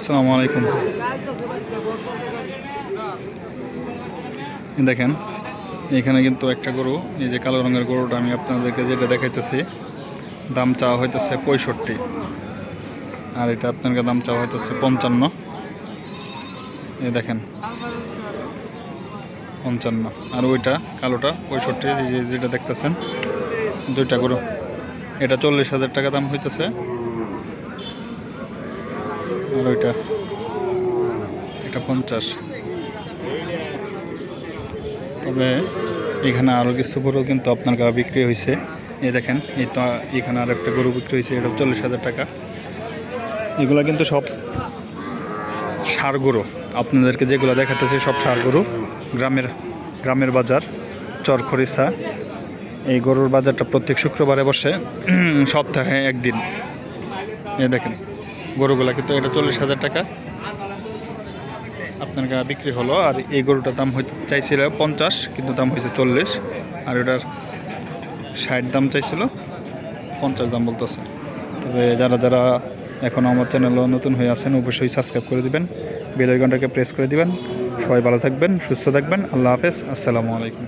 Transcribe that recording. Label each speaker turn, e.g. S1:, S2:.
S1: আসসালামু আলাইকুম। দেখেন এখানে কিন্তু একটা গরু, এই যে কালো রঙের গরুটা আমি আপনাদেরকে যেটা দেখাইতেছি, দাম চাওয়া হইতেছে 65, আর এটা আপনাকে দাম চাওয়া হইতেছে 55। এই দেখেন 55, আর ওইটা কালোটা 65, এই যে যেটা দেখতেছেন দুইটা গরু, এটা 40,000 টাকা দাম হইতেছে, আর ওইটা এটা 50। তবে এখানে আরও কিছু গরু কিন্তু আপনার কাছে বিক্রি হয়েছে। এই দেখেন এই তো এখানে আর একটা গরু বিক্রি হয়েছে, এটা 40,000 টাকা। এগুলো কিন্তু সব ষাঁড় গরু, আপনাদেরকে যেগুলো দেখাতেছে সব ষাঁড় গরু। গ্রামের বাজার চরখরিসা। এই গরুর বাজারটা প্রত্যেক শুক্রবারে বসে, সপ্তাহে একদিন। এই দেখেন গরুগুলা কিন্তু এটা 40,000 টাকা আপনার কাছে বিক্রি হলো। আর এই গরুটার দাম হয়তো চাইছিল 50, কিন্তু দাম হয়েছে 40। আর ওটার 60 দাম চাইছিল, 50 দাম বলতেছে। তবে যারা যারা এখন আমার চ্যানেলও নতুন হয়ে আছেন অবশ্যই সাবস্ক্রাইব করে দিবেন, বেল আইকনটাকে প্রেস করে দিবেন। সবাই ভালো থাকবেন, সুস্থ থাকবেন। আল্লাহ হাফেজ, আসসালামু আলাইকুম।